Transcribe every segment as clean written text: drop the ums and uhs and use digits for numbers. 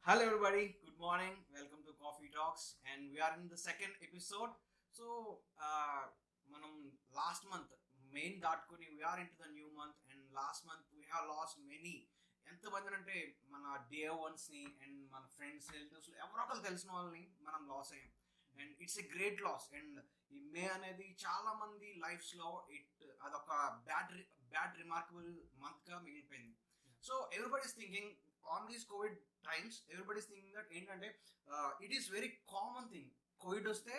Hello, everybody. Good morning. Welcome to Coffee Talks, and we are in the second episode. So, మనం last month main దాటుకుని we're in to the new month and last month we have lost many ఎంతమంది అంటే మన dear వన్స్ని and మన friends relatives ఎవరో ఒకరు తెలిసిన వాళ్ళని మనం లాస్ అయ్యాం and it's a great loss and ఈ మే అనేది చాలా మంది లైఫ్స్లో అదొక బ్యాడ్ రిమార్కబుల్ మంత్గా మిగిలిపోయింది. So everybody's thinking on these covid times everybody's thinking that ఏంటంటే it is very common thing. Covid వస్తే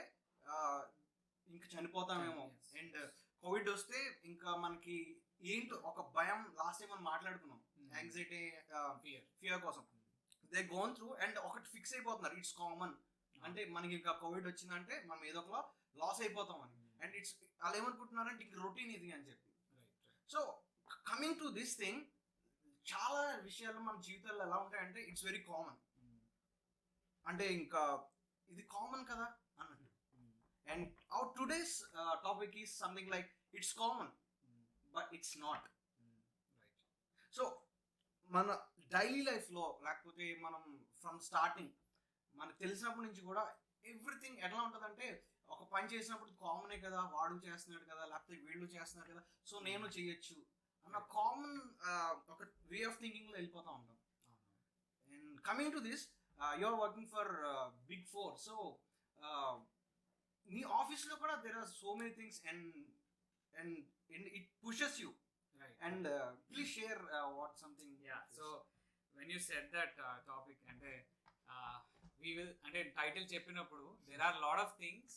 ఇంకా చనిపోతామేమో అండ్ కోవిడ్ వస్తే ఇంకా మనకి ఏంటో ఒక భయం. లాస్ట్ టైం మనం మాట్లాడుకున్నాం యాంగ్జైటీ ఫియర్ కోసం దే గోన్ త్రూ అండ్ ఒకటి ఫిక్స్ అయిపోతున్నారు ఇట్స్ కామన్. అంటే మనకి ఇంకా కోవిడ్ వచ్చిందంటే మనం ఏదో ఒక లాస్ అయిపోతాం అని అండ్ ఇట్స్ వాళ్ళు ఏమనుకుంటున్నారంటే ఇంక రొటీన్ ఇది అని చెప్పి. So coming to this thing, చాలా విషయాలు మన జీవితాల్లో ఎలా ఉంటాయంటే ఇట్స్ వెరీ కామన్. అంటే ఇంకా ఇది కామన్ కదా అన్నట్టు. And hour today's topic is something like it's common but it's not. So మన డైలీ లైఫ్లో లేకపోతే మనం ఫ్రమ్ స్టార్టింగ్ మనకు తెలిసినప్పటి నుంచి కూడా ఎవ్రీథింగ్ ఎట్లా ఉంటుందంటే ఒక పని చేసినప్పుడు కామనే కదా, వాడు చేస్తున్నాడు కదా, లేకపోతే వీళ్ళు చేస్తున్నారు కదా, సో నేను చేయొచ్చు అన్న కామన్ ఒక వే ఆఫ్ థింకింగ్లో వెళ్ళిపోతూ ఉంటాం. And coming to this, you are working for Big Four. So నీ ఆఫీస్లో కూడా there are so many things and and it pushes you. And please share what something. So when you set that topic అంటే we will అంటే title చెప్పినప్పుడు there are lot of things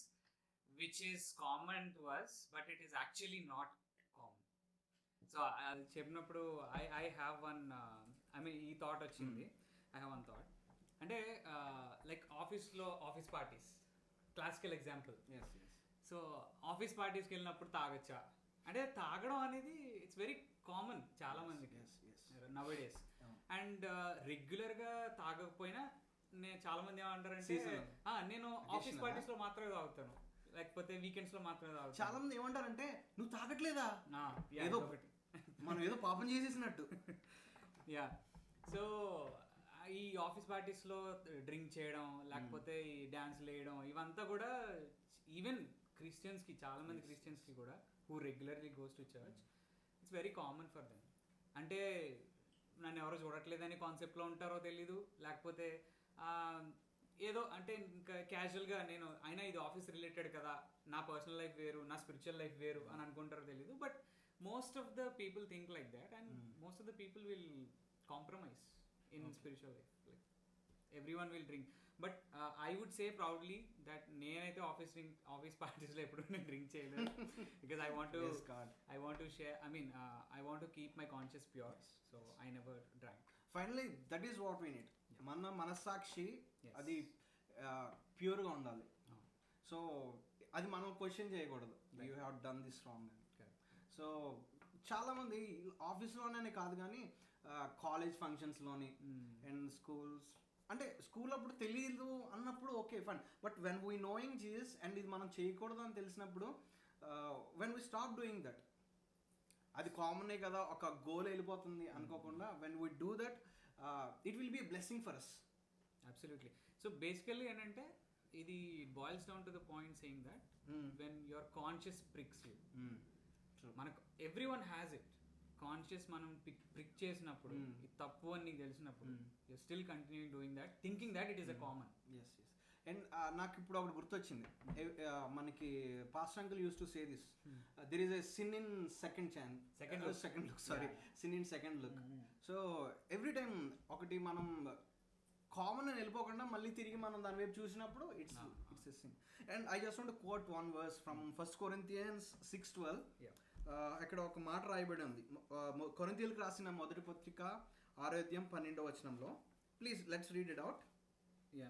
which is common to us but it is actually not common. So అది చెప్పినప్పుడు I have one I mean ఈ thought వచ్చింది. I have one thought అంటే like office parties classical example. So office పార్టీస్కి వెళ్ళినప్పుడు తాగొచ్చా అంటే తాగడం అనేది ఇట్స్ వెరీ కామన్ చాలా మందికి నవ్ డేస్. అండ్ రెగ్యులర్గా తాగకపోయినా చాలా మంది ఏమంటారంటే నేను ఆఫీస్ పార్టీస్లో మాత్రమే తాగుతాను, లేకపోతే వీకెండ్స్ లో మాత్రమే తాగుతాను. చాలా మంది ఏమంటారంటే నువ్వు తాగట్లేదా, ఏదో ఒకటి మనం ఏదో పాపం చేసేసినట్టు. యా సో ఈ ఆఫీస్ పార్టీస్లో డ్రింక్ చేయడం లేకపోతే ఈ డ్యాన్స్లు వేయడం ఇవంతా కూడా ఈవెన్ క్రిస్టియన్స్కి చాలా మంది క్రిస్టియన్స్కి కూడా who regularly goes to church it's very common for them. అంటే నన్ను ఎవరో చూడట్లేదని కాన్సెప్ట్లో ఉంటారో తెలీదు, లేకపోతే ఏదో అంటే ఇంకా క్యాజువల్గా నేను అయినా ఇది ఆఫీస్ రిలేటెడ్ కదా, నా పర్సనల్ లైఫ్ వేరు నా స్పిరిచువల్ లైఫ్ వేరు అని అనుకుంటారో తెలీదు. But most of the people think like that and most of the people will compromise in spiritual life. Like everyone will drink but I would say proudly that nenaithe office parties lo eppudu ne drink cheyaledu because I want to share, I mean I want to keep my conscience pure, so I never drank. Finally that is what we need. మన మనస్సాక్షి అది ప్యూర్గా ఉండాలి. So అది మనం question చేయకూడదు, you have done this wrong. So చాలామంది ఆఫీస్లోనే కాదు కానీ కాలేజ్ ఫంక్షన్స్లోని అండ్ స్కూల్స్ అంటే స్కూల్ అప్పుడు తెలియదు అన్నప్పుడు okay fine, but when we knowing Jesus and ఇది మనం చేయకూడదు అని తెలిసినప్పుడు when we stop doing that, అది కామనే కదా ఒక గోల్ వెళ్ళిపోతుంది అనుకోకుండా when we do that it will be a blessing for us. Absolutely. So basically ఏంటంటే ఇది boils down to the point saying that when your conscience pricks you, మనకు every one has it conscience, మనం prick చేసినప్పుడు ఇది తప్పు అని నీకు తెలిసినప్పుడు you still continuing doing that thinking that it is a common. Yes yes. And నాకు ఇప్పుడు ఒకటి గుర్తొచ్చింది, మనకి pastor uncle use to say this, there is a sin in second look sin in second look. So every time ఒకటి మనం common అని వెళ్ళిపోకుండా మళ్ళీ తిరిగి మనం దాని వైపు చూసినప్పుడు it's a sin. And I just want to quote one verse from 1 Corinthians 6:12. ఇక్కడ ఒక మాట రాయబడి ఉంది, కొరింథీయులకు రాసిన మొదటి పత్రిక 6:12. Please let's read it out. Yeah,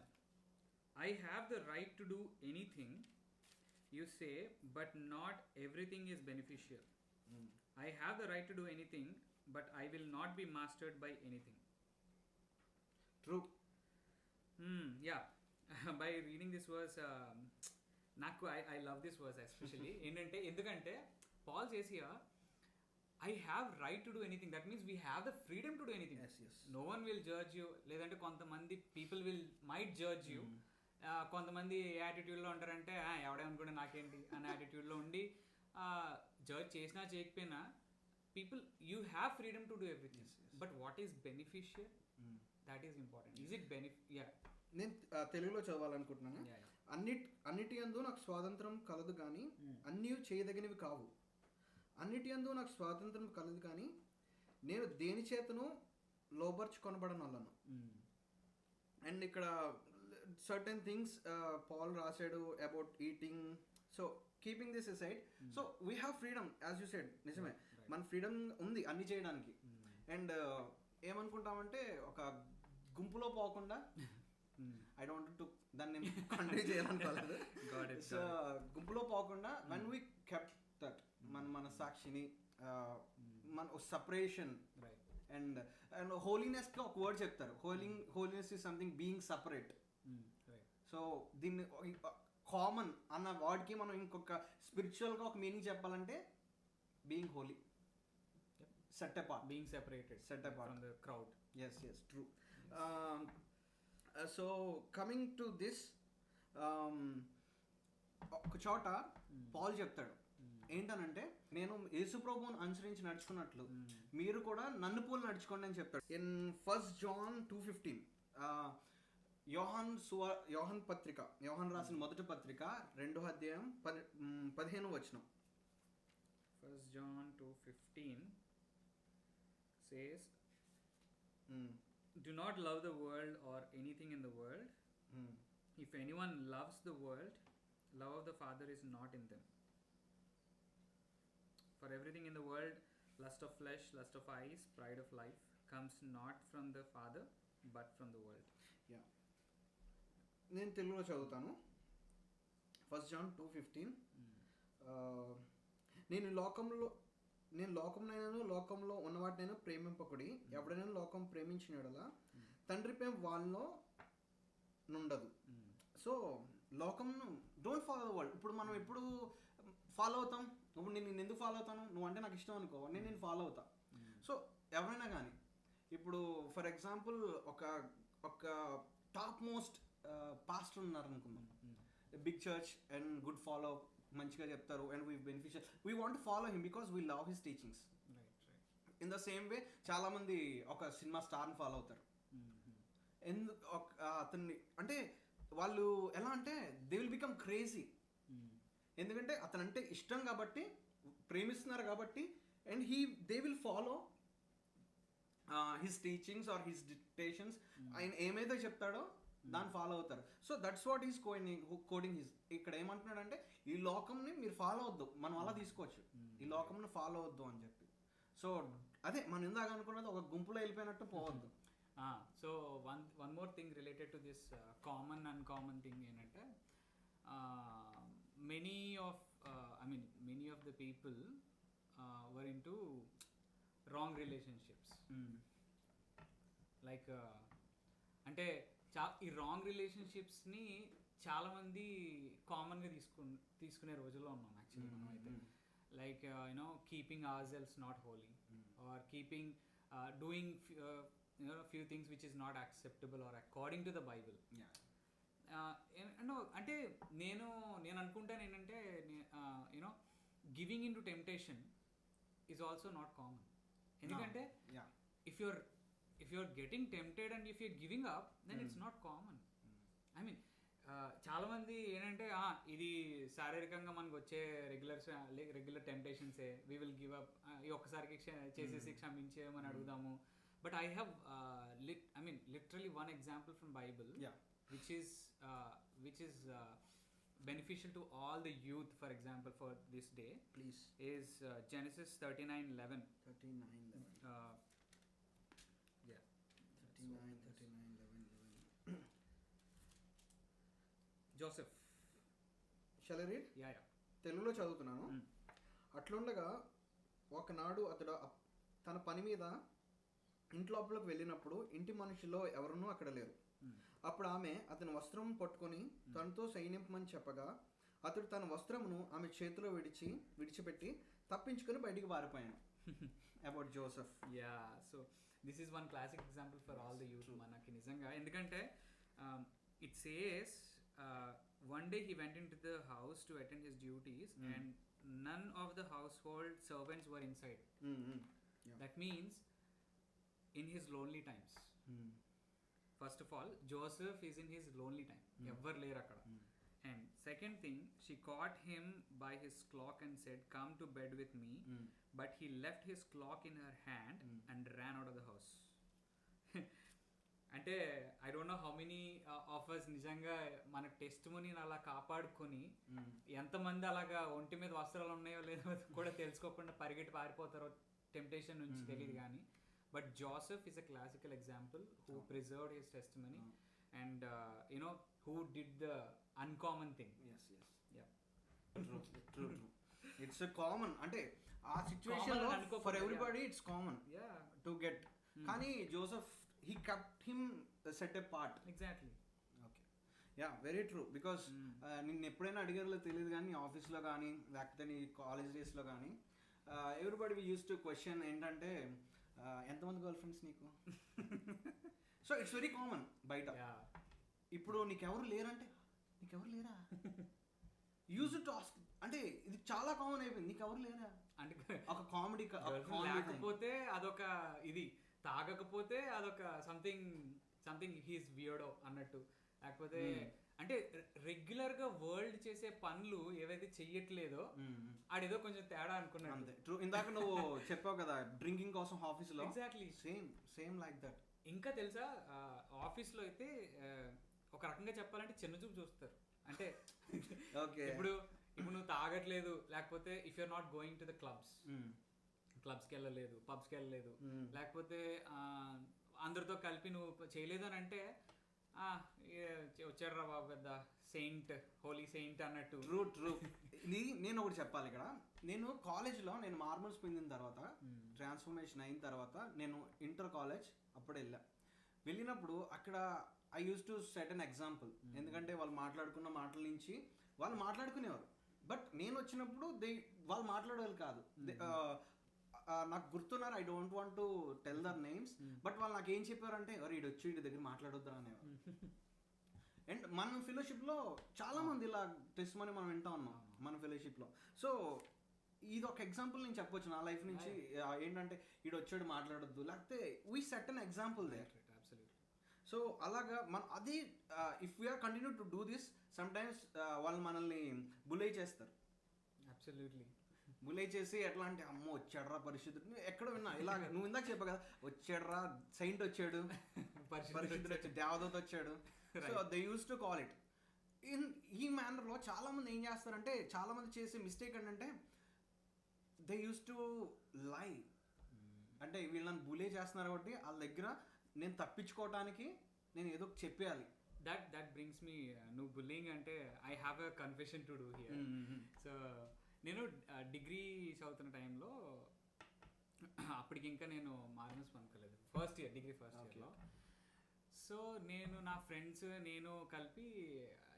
I have the right to do anything you say but not everything is beneficial. I have the right to do anything but I will not be mastered by anything. True. Yeah, by reading this verse నాకు I love this verse especially. ఏంటంటే ఎందుకంటే Paul చేసి I have right to do anything. That means we have the freedom to do anything. No one will judge you. లేదంటే కొంతమంది people might judge you. కొంతమంది యాటిట్యూడ్లో ఉంటారంటే ఎవడేమనుకుంటే నాకేంటి అనే యాటిట్యూడ్లో ఉండి జడ్జ్ చేసినా చేయకపోయినా people you have freedom to do everything. But what is beneficial, that is important. Is it నేను తెలుగులో చదవాలనుకుంటున్నాను. అన్నిటి యందు నాకు స్వాతంత్రం కలదు కానీ అన్నీ చేయదగినవి కావు. అన్నిటి యందు నాకు స్వాతంత్రం కలదు కానీ నేను దేని చేతను లోబర్చుకొనబడనలను. అండ్ ఇక్కడ సర్టెన్ థింగ్స్ పాల్ రాశాడు about eating. So keeping this aside, so we have freedom as you said. నిజమే, మన ఫ్రీడమ్ ఉంది అన్ని చేయడానికి. అండ్ ఏమనుకుంటామంటే ఒక గుంపులో పోకుండా ఐ డోంట్ టు దాన్ని కంట్రీ చేయాలనుకోలేదు. సో గుంపులో పోకుండా వన్ వీ కెప్ట్ దట్ మన సాక్షిని మన సపరేషన్. అండ్ అండ్ హోలీనెస్కి ఒక వర్డ్ చెప్తారు. Holiness is something being separate. So దీన్ని కామన్ అన్న వర్డ్కి మనం ఇంకొక స్పిరిచువల్గా ఒక మీనింగ్ చెప్పాలంటే being holy, set apart, being separated, set apart from the crowd. Yes, true. So coming to this, ఒక చోట పాల్ చెప్తాడు ఏంటనంటే నేను యేసుప్రభువుని అనుసరించి నడుచుకున్నట్లు మీరు కూడా నన్ను పోలి నడుచుకోండి అని చెప్తాడు. ఇన్ 1 John 2:15 యోహాన్ పత్రిక, యోహాన్ రాసిన మొదటి పత్రిక 2వ అధ్యాయం 15వ వచనం. 1 John 2:15 says, do not love the world or anything in the world. If anyone loves the world, love of the Father is not in them. For everything in the world, lust of flesh, lust of eyes, pride of life, comes not from the Father but from the world. Yeah, నేను తెలుగులో చదువుతాను. 1 John 2:15 నేను లోకమునైనను లోకంలో ఉన్నవాటినైనా ప్రేమింపకుడి. ఎవడైనా లోకం ప్రేమించిన యెడల తండ్రి ప్రేమ వాళ్ళలో నుండదు. సో లోకంను డోంట్ ఫాలో ద వరల్డ్. ఇప్పుడు మనం ఎప్పుడు ఫాలో అవుతాం? ఇప్పుడు నేను ఎందుకు ఫాలో అవుతాను? నువ్వు అంటే నాకు ఇష్టం అనుకో, నేను ఫాలో అవుతా. సో ఎవరైనా కానీ ఇప్పుడు ఫర్ ఎగ్జాంపుల్ ఒక టాప్ మోస్ట్ పాస్టర్ ఉన్నారు అనుకుందాం, big church and good follow, మంచిగా చెప్తారు and we beneficial, we want to follow him because we love his teachings. In the same way చాలామంది ఒక సినిమా స్టార్ని ఫాలో అవుతారు. అతన్ని అంటే వాళ్ళు ఎలా అంటే దే విల్ బికమ్ క్రేజీ. ఎందుకంటే అతనంటే ఇష్టం కాబట్టి, ప్రేమిస్తున్నారు కాబట్టి, and they will follow his teachings or his dictations. ఆయన ఏమైతే చెప్తాడో దాన్ని ఫాలో అవుతారు. So that's what is coding his. ఇక్కడ ఏమంటున్నాడంటే ఈ లోకంని మీరు ఫాలో అవద్దు, మనం అలా తీసుకోవచ్చు, ఈ లోకంని ఫాలో అవద్దు అని చెప్పి. సో అదే మనం ఇందాక అనుకున్నది ఒక గుంపులో వెళ్ళిపోయినట్టు పోవద్దు. So one more thing related to this common uncommon thing ఏంటంటే many of the people were into wrong relationships. Like అంటే ఈ రాంగ్ రిలేషన్షిప్స్ని చాలామంది కామన్గా తీసుకునే రోజుల్లో ఉన్నాం యాక్చువల్లీ మనం అయితే. Like keeping our selfs not holy or keeping doing few things which is not acceptable or according to the Bible. అంటే నేను అనుకుంటాను ఏంటంటే giving in to temptation is also not common. ఎందుకంటే if you're getting tempted and if you're giving up, then it's not common. I mean చాలామంది ఏంటంటే ఇది శారీరకంగా మనకు వచ్చే రెగ్యులర్ టెంప్టేషన్సే, వీ విల్ గివ్ అప్, ఈ ఒక్కసారికి చేసేసి క్షమించేయమని అడుగుదాము. But I have literally one example from Bible, which is beneficial to all the youth, for example, for this day. Please. Is Genesis 39:11. 39:11. 39:11. Joseph. Shall I read? Yeah. తెలుగులో చదువుతున్నాను. అట్లుండగా ఒకనాడు అతడు తన పని మీద ఇంట్లోపలికి వెళ్ళినప్పుడు ఇంటి మనుషుల్లో ఎవరునూ అక్కడ లేరు. అప్పుడు ఆమె అతని వస్త్రం పట్టుకొని తనతో సైనింపమని చెప్పగా అతడు తన వస్త్రమును ఆమె చేతిలో విడిచిపెట్టి తప్పించుకొని బయటికి పారిపోయాను. About Joseph. Yeah, so this is one classic example for all the youth మనకి నిజంగా. ఎందుకంటే it says one day he went in to the house to attend his duties and none of the household servants were inside. That means in his lonely times, first of all Joseph is in his lonely time, ever లేరు అక్కడ. And second thing, she caught him by his clock and said, come to bed with me, but he left his clock in her hand and ran out of the house. అంటే I don't know how many of us నిజంగా మన test మనీని అలా కాపాడుకొని ఎంతమంది అలాగా ఒంటి మీద వస్త్రాలు ఉన్నాయో లేదో కూడా తెలుసుకోకుండా పరిగెట్టి పారిపోతారో టెంప్టేషన్ నుంచి తెలియదు కానీ. But Joseph is a classical example who preserved his test money and you know who did the uncommon thing. It's common, అంటే ఆ సిచ్యువేషన్ లో for everybody it's common to get, కానీ Joseph he kept him set apart. Exactly. Okay. Yeah, very true. Because నిన్ను ఎప్పుడైనా అడిగారో తెలియదు కానీ ఆఫీస్లో కానీ లేకపోతే నీ కాలేజ్ డేస్లో కానీ everybody we use to question ఏంటంటే ఎంతమంది గర్ల్ ఫ్రెండ్స్ నీకు. సో ఇట్స్ వెరీ కామన్ బయట. ఇప్పుడు నీకెవరు లేరంటే నీకెవరు లేరా యూజ్ టు ఆస్క్, అంటే ఇది చాలా కామన్ అయిపోయింది, నీకెవరు లేరా అంటే ఒక కామెడీ. లేకపోతే అదొక ఇది, తాగకపోతే అదొక సంథింగ్ హీస్ వియర్డో అన్నట్టు. లేకపోతే అంటే రెగ్యులర్గా వరల్డ్ చేసే పనులు ఏవైతే చెయ్యట్లేదో ఆడేదో కొంచెం తేడా అనుకున్నాడు. అంతే ట్రూ. ఇందాక నువ్వు చెప్పావు కదా డ్రింకింగ్ కోసం ఆఫీస్లో. Exactly same like that. ఇంకా తెలుసా ఆఫీస్లో అయితే ఒక రకంగా చెప్పాలంటే చిన్న చూపు చూస్తారు. అంటే ఇప్పుడు నువ్వు తాగట్లేదు, లేకపోతే if you're not going to the క్లబ్స్కి వెళ్ళలేదు, పబ్స్కి వెళ్ళలేదు, లేకపోతే అందరితో కలిపి నువ్వు చేయలేదు అని అంటే వచ్చాడు రా బాబు పెద్ద సెయింట్, హోలీ సెయింట్ అన్నట్టు. ట్రూ. నేను ఒకటి చెప్పాలి ఇక్కడ. నేను కాలేజ్లో నేను మార్మల్స్ పొందిన తర్వాత ట్రాన్స్ఫర్మేషన్ అయిన తర్వాత నేను ఇంటర్ కాలేజ్ అప్పుడు వెళ్ళినప్పుడు అక్కడ I use to set an example. ఎందుకంటే వాళ్ళు మాట్లాడుకున్న మాటల నుంచి వాళ్ళు మాట్లాడుకునేవారు, బట్ నేను వచ్చినప్పుడు వాళ్ళు మాట్లాడేవాళ్ళు కాదు. నాకు గుర్తున్నారు, I don't want to tell their names, but వాళ్ళు నాకు ఏం చెప్పారంటే వీడు వచ్చి వీడి దగ్గర మాట్లాడొద్దా అనేవారు. అండ్ మన ఫెలోషిప్లో చాలా మంది ఇలా టెస్ట్ మనీ మనం వింటా ఉన్నాం మన ఫెలోషిప్లో. సో ఇది ఒక ఎగ్జాంపుల్ నేను చెప్పొచ్చు నా లైఫ్ నుంచి. ఏంటంటే వీడు వచ్చాడు మాట్లాడొద్దు, లేకపోతే we set an example there. So అలాగా మన అది if we are continue to do this some times వాళ్ళు మనల్ని బులై చేస్తారు. అబ్సల్యూట్లీ బులై చేసి ఎట్లా అంటే అమ్మో వచ్చాడరా పరిశుద్ధుడు. ఎక్కడో విన్నా ఇలాగ నువ్వు ఇందాక చెప్పావు కదా, వచ్చాడరా సైంట్ వచ్చాడు, పరిశుద్ధుడు వచ్చాడు, దేవదూత వచ్చాడు. So they use to call it in ఈ మేనర్లో. చాలా మంది ఏం చేస్తారంటే, చాలా మంది చేసే మిస్టేక్ ఏంటంటే దే యూస్ టు లై. అంటే వీళ్ళని బులే చేస్తున్నారు కాబట్టి వాళ్ళ దగ్గర నేను తప్పించుకోవడానికి నేను ఏదో చెప్పేయాలి. దట్ బ్రింగ్స్ మీ, నువ్వు బుల్లింగ్ అంటే I have a confession to do here. So నేను డిగ్రీ చదువుతున్న టైంలో అప్పటికి ఇంకా నేను మార్మల్స్ పనుకోలేదు, డిగ్రీ ఫస్ట్ ఇయర్లో. సో నేను నా ఫ్రెండ్స్ నేను కలిపి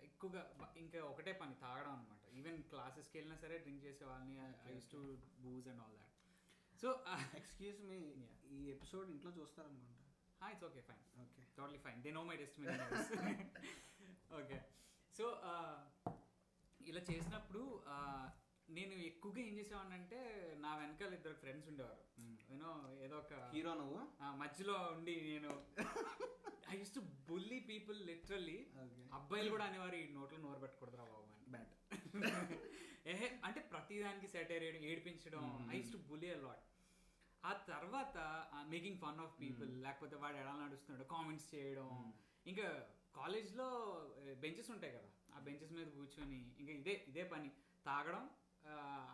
ఎక్కువగా ఇంకా ఒకటే పని తాగడం అనమాట. ఈవెన్ క్లాసెస్కి వెళ్ళినా సరే డ్రింక్ చేసే వాళ్ళని I use to booze and all that. So excuse me, ఈ ఎపిసోడ్ ఇంట్లో చూస్తారనుకుంటా. It's okay, fine, okay, totally fine, they know my testimony. Okay. So ఇలా చేసినప్పుడు నేను ఎక్కువగా ఏం చేసేవాడిని అంటే, నా వెనకాల ఇద్దరు ఫ్రెండ్స్ ఉండేవారు. యూనో ఏదో ఒక హీరో నువ్వు మధ్యలో ఉండి నేను I use to bully people literally. అబ్బాయిలు కూడా అనేవారు ఈ నోట్లో నోరు పెట్టకూడదురా బాబు అని. బ్యాడ్ అంటే ప్రతిదానికి సెటైర్ వేయడం, ఏడిపించడం. I use to bully a lot. ఆ తర్వాత మేకింగ్ ఫన్ ఆఫ్ పీపుల్, లేకపోతే వాడు ఎలా నడుస్తున్నాడు కామెంట్స్ చేయడం. ఇంకా కాలేజ్లో బెంచెస్ ఉంటాయి కదా, ఆ బెంచెస్ మీద కూర్చొని ఇంకా ఇదే పని, తాగడం.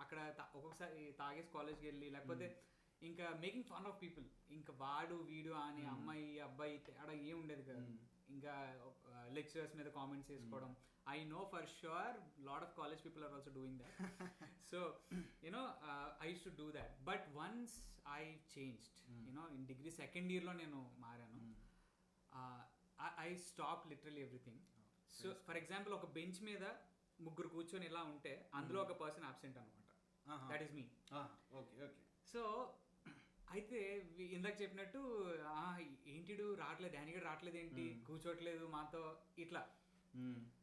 అక్కడ ఒక్కొక్కసారి తాగేసి కాలేజ్కి వెళ్ళి, లేకపోతే ఇంకా మేకింగ్ ఫన్ ఆఫ్ పీపుల్. ఇంకా వాడు వీడు అని అమ్మాయి అబ్బాయి తేడా ఏం ఉండేది కదా. ఇంకా లెక్చరర్స్ మీద కామెంట్స్ చేసుకోవడం. I know for sure lot of college people are also doing that. So I used to do that, but once I changed, in degree second year lo nenu maranu. I stopped literally everything. So for example, oka bench meeda mugguru కూర్చొని ఇలా ఉంటే అందులో ఒక person absent అన్నమాట. That is me. Okay. So అయితే ఇందాక చెప్పినట్టు ఏంటిడు రావట్లేదు, డానీగడు రావట్లేదు, ఏంటి కూర్చోట్లేదు మాతో ఇట్లా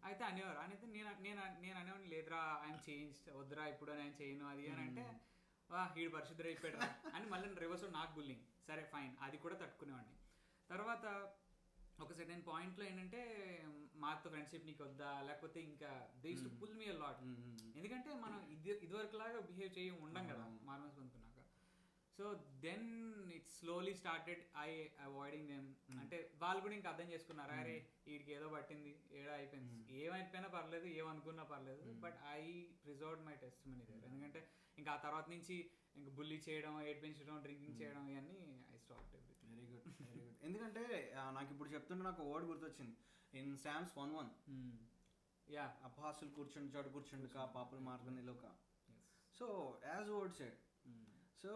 అయితే అనేవారు. అనేది నేను అనేవాడిని, లేదురా ఆయన చేంజ్, వద్దురా ఇప్పుడు నేను చేయను అది అని అంటే వీడు పరిశుద్ధుడు అయిపోయాడు అని మళ్ళీ రివర్స్ నాకు బుల్లింగ్. సరే ఫైన్, అది కూడా తట్టుకునేవాడిని. తర్వాత ఒక సెకండ్ పాయింట్లో ఏంటంటే మాతో ఫ్రెండ్షిప్ నీకు వద్దా, లేకపోతే ఇంకా they use to pull me a lot. ఎందుకంటే మనం ఇదివరకులాగా బిహేవ్ చేయి ఉండం కదా మార్మల్స్ పొందుకున్నాక. So then it slowly started I avoiding them. అంటే వాళ్ళు కూడా ఇంకా అర్థం చేసుకున్నారు, అరే వీడికి ఏదో పట్టింది, ఏదో అయిపోయింది, ఏమైపోయినా పర్లేదు, ఏమనుకున్నా పర్లేదు, but I preserved my testimony there. ఎందుకంటే ఇంకా ఆ తర్వాత నుంచి ఇంకా బుల్లీ చేయడం, ఏడ్పించడం, డ్రింకింగ్ చేయడం ఇవన్నీ I stop everything. Very good, very good. ఎందుకంటే నాకు ఇప్పుడు చెప్తుంటే నాకు వర్డ్ గుర్తొచ్చింది ఇన్ Psalms 1:1. యా, అపహాసులు కూర్చుండి చోటు కూర్చుండి కా పాపుల మార్గం నిలువక. So as word said. So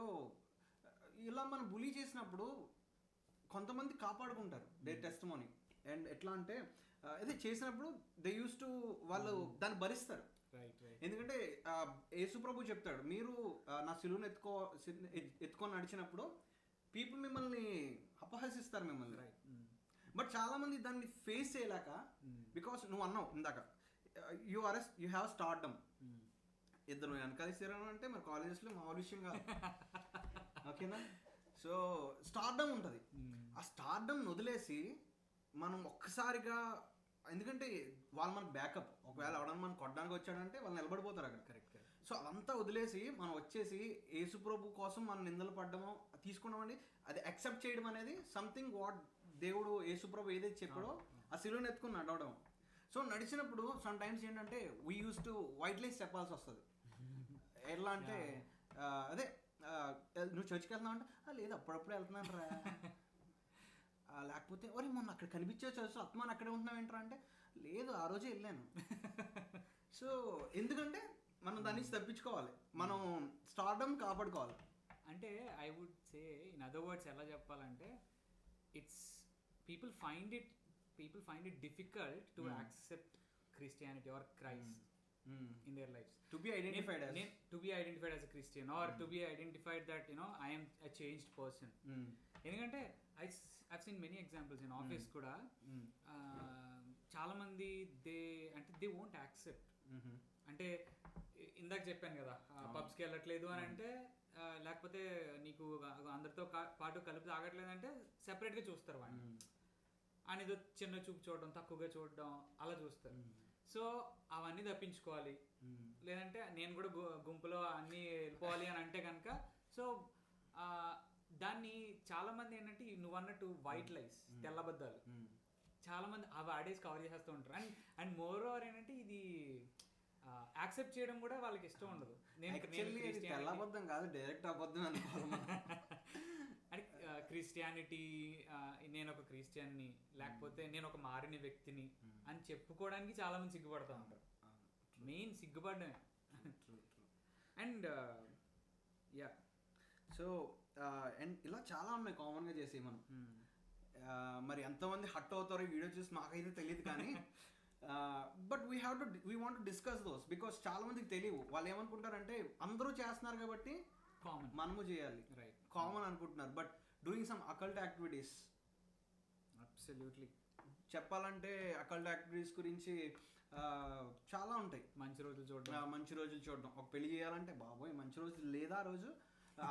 ఇలా మనం బులీ చేసినప్పుడు కొంతమంది కాపాడుకుంటారు దే టెస్టిమనీ. అండ్ ఎట్లా అంటే అదే చేసినప్పుడు దే యూస్ టు వాళ్ళు దాన్ని భరిస్తారు. ఎందుకంటే యేసుప్రభు చెప్తాడు, మీరు నా సిలువను ఎత్తుకొని నడిచినప్పుడు పీపుల్ మిమ్మల్ని అపహసిస్తారు మిమ్మల్ని. బట్ చాలా మంది దాన్ని ఫేస్ చేయలేక, బికాస్ నువ్వు అన్నావు ఇందాక యూ హ్యావ్ స్టార్డమ్. ఇద్దరు వెనకాలిస్తారని అంటే మరి కాలేజెస్లో మామూలు విషయం కాదు. ఓకేనా? సో స్టార్డమ్ ఉంటుంది. ఆ స్టార్డమ్ వదిలేసి మనం ఒక్కసారిగా, ఎందుకంటే వాళ్ళు మనకు బ్యాకప్, ఒకవేళ ఎవడన్నా మనం కొట్టడానికి వచ్చాడంటే వాళ్ళు నిలబడిపోతారు అక్కడ. కరెక్ట్. సో అదంతా వదిలేసి మనం వచ్చేసి యేసుప్రభు కోసం మనం నిందలు పడ్డమో తీసుకున్నామండి, అది యాక్సెప్ట్ చేయడం అనేది సంథింగ్ వాట్ దేవుడు యేసుప్రభు ఏదైతే చెప్పాడో ఆ సిలువను ఎత్తుకుని నడవడం. సో నడిచినప్పుడు సమ్ టైమ్స్ ఏంటంటే వీ యూస్ టు వైట్ లైస్ చెప్పాల్సి వస్తుంది. ఎలా అంటే అదే నువ్వు చర్చికి వెళ్తున్నావు అంటే లేదు అప్పుడప్పుడు వెళ్తున్నాను రా, లేకపోతే ఒరే మొన్న అక్కడ కనిపించే చర్చ్ అత్మాన్ అక్కడే ఉంటున్నావు ఏంట్రా అంటే లేదు ఆ రోజే వెళ్ళాను. సో ఎందుకంటే మనం దాని నుంచి తప్పించుకోవాలి, మనం స్టార్డమ్ కాపాడుకోవాలి. అంటే I would say in other words ఎలా చెప్పాలంటే it's people find it difficult to accept Christianity or Christ in their lives, to be identified as a Christian or to be identified that I am a changed person. ఎందుకంటే I've seen many examples in office కూడా చాలా మంది they won't accept. అంటే ఇందాక చెప్పాను కదా పబ్స్కి వెళ్ళట్లేదు అని అంటే, లేకపోతే నీకు అందరితో పాటు కలిపి తాగట్లేదు అంటే సెపరేట్గా చూస్తారు వాడిని, అనేది చిన్న చూపు చూడడం, తక్కువగా చూడడం అలా చూస్తారు. సో అవన్నీ తప్పించుకోవాలి, లేదంటే నేను కూడా గుంపులో అన్నీ వెళ్ళిపోవాలి అని అంటే కనుక, సో దాన్ని చాలామంది ఏంటంటే నువ్వు అన్నట్టు వైట్ లైస్, తెల్లబద్దాలు చాలామంది అవి ఆడేసి కవర్ చేసేస్తూ ఉంటారు. అండ్ మోర్ ఓవర్ ఏంటంటే ఇది యాక్సెప్ట్ చేయడం కూడా వాళ్ళకి ఇష్టం ఉండదు. తెల్లబద్ధం కాదు, డైరెక్ట్ అబద్ధం అనుకోవాలి. అంటే క్రిస్టియానిటీ, నేను ఒక క్రిస్టియన్ని, లేకపోతే నేను ఒక మారిన వ్యక్తిని అని చెప్పుకోవడానికి చాలా మంది సిగ్గుపడతా ఉంటారు. మెయిన్ సిగ్గుపడమే. అండ్ యా, సో అండ్ ఇలా చాలా ఉన్నాయి కామన్గా చేసి మనం. మరి ఎంతమంది హట్ అవుతారో వీడియో చూసి మాకైతే తెలియదు కానీ but we want to discuss those, because చాలా మందికి తెలియవు. వాళ్ళు ఏమనుకుంటారంటే అందరూ చేస్తున్నారు కాబట్టి మనము చేయాలి, కామన్ అనుకుంటున్నారు. But doing some occult activities, absolutely చెప్పాలంటే అకల్ట్ యాక్టివిటీస్ గురించి చాలా ఉంటాయి. మంచి రోజులు చూడడం, ఒక పెళ్లి చేయాలంటే బాబోయ్ మంచి రోజులు లేదా,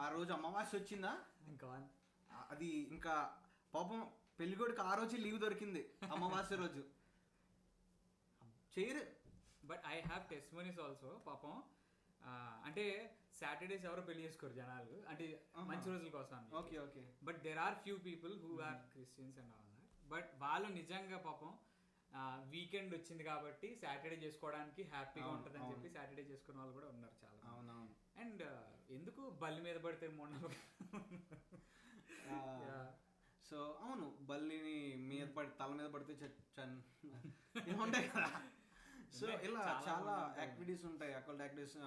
ఆ రోజు అమావాస్య వచ్చిందా ఇంకా అది ఇంకా పాపం పెళ్ళికొడుకు ఆ రోజు లీవ్ దొరికింది అమావాస్య రోజు చేయరు. But I have testimonies also. పాపం అంటే సాటర్డేస్ ఎవరో పెళ్లి చేసుకోరు జనాలు, అంటే మంచి రోజుల కోసం. Okay. But there are few people who are Christians and all that. But వాళ్ళు నిజంగా పాపం వీకెండ్ వచ్చింది కాబట్టి సాటర్డే చేసుకోవడానికి హ్యాపీగా ఉంటుంది అని చెప్పి సాటర్డే చేసుకునే వాళ్ళు కూడా ఉన్నారు చాలా. అవునవును. అండ్ ఎందుకు బల్లి మీద పడితే మొన్న సో అవును, బల్లిని మీద పడి తల మీద పడితే ఉంటాయి కదా. సో ఇలా చాలా యాక్టివిటీస్ ఉంటాయి, అకల్ట్ యాక్టివిటీస్.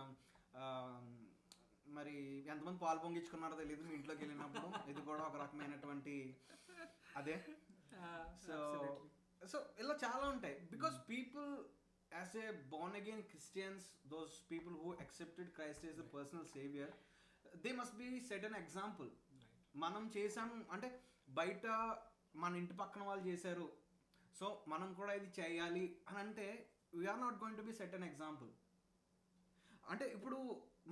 మరి ఎంతమంది పాలు పొంగించుకున్నారో తెలియదు మీ ఇంట్లోకి వెళ్ళినప్పుడు, ఇది కూడా ఒక రకమైనటువంటి అదే. సో ఇలా చాలా ఉంటాయి, because people as a born again Christians, those people who accepted Christ as a personal savior, they must be set an example. మనం చేసాం అంటే బయట మన ఇంటి పక్కన వాళ్ళు చేశారు, సో మనం కూడా ఇది చేయాలి అని అంటే we are not going to be set an example. అంటే ఇప్పుడు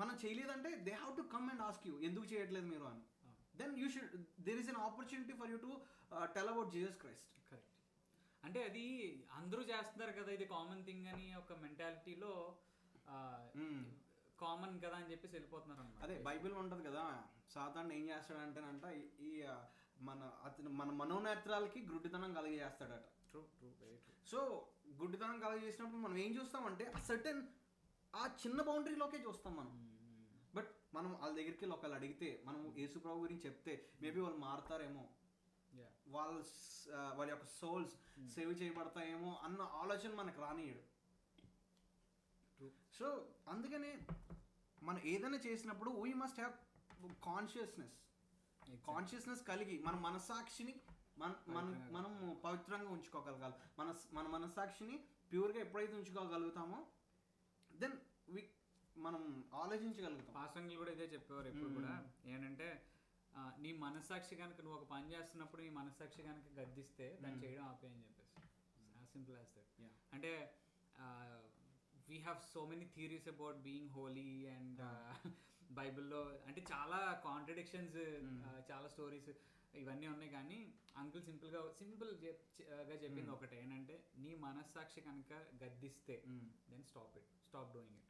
మనం చేయలేదంటే they have to come and ask you ఎందుకు చేయట్లేదు మీరు అని. Then you should, there is an opportunity for you to tell about Jesus Christ. Correct. అంటే అది అందరూ చేస్తున్నారు కదా, ఇది కామన్ థింగ్ అని ఒక మెంటాలిటీలో కామన్ కదా అని చెప్పేసి వెళ్ళిపోతున్నారు అన్నమాట. అదే బైబిల్ ఉంటుంది కదా, సాధారణ ఏం చేస్తాడంటేనంట ఈ మన మనోనేత్రాలకి గుడ్డితనం కలిగజేస్తాడట. True true very true. So గుడ్డితనం కలిగజేసినప్పుడు మనం ఏం చూస్తామంటే ఆ చిన్న బౌండరీలోకే చూస్తాం మనం. బట్ మనం వాళ్ళ దగ్గరికి వెళ్ళి ఒకళ్ళు అడిగితే, మనం యేసుప్రభు గురించి చెప్తే మేబీ వాళ్ళు మారుతారేమో, వాళ్ళ యొక్క సోల్స్ సేవ్ చేయబడతాయేమో అన్న ఆలోచన మనకు రానియడు. సో అందుకనే మనం ఏదైనా చేసినప్పుడు వీ మస్ట్ హ్యావ్ కాన్షియస్నెస్ కలిగి మన మనస్సాక్షిని మనం పవిత్రంగా ఉంచుకోగలగాలి. మన మనస్సాక్షిని ప్యూర్గా ఎప్పుడైతే ఉంచుకోగలుగుతామో దెన్ మనం ఆలోచించగలుగుతాం. పాస్టర్లు కూడా ఇదే చెప్పేవారు ఎప్పుడు కూడా, ఏంటంటే నీ మనస్సాక్షి కనుక నువ్వు ఒక పని చేస్తున్నప్పుడు నీ మనస్సాక్షి కనుక గద్దిస్తే దాన్ని చేయడం ఆపే అని చెప్పేసి. As simple as that. అంటే we have so many theories about being holy and బైబిల్లో అంటే చాలా కాంట్రడిక్షన్స్, చాలా స్టోరీస్ ఇవన్నీ ఉన్నాయి. కానీ అంకుల్ సింపుల్గా చెప్పింది ఒకటే, ఏంటంటే నీ మనస్సాక్షి కనుక గద్దిస్తే then stop doing it.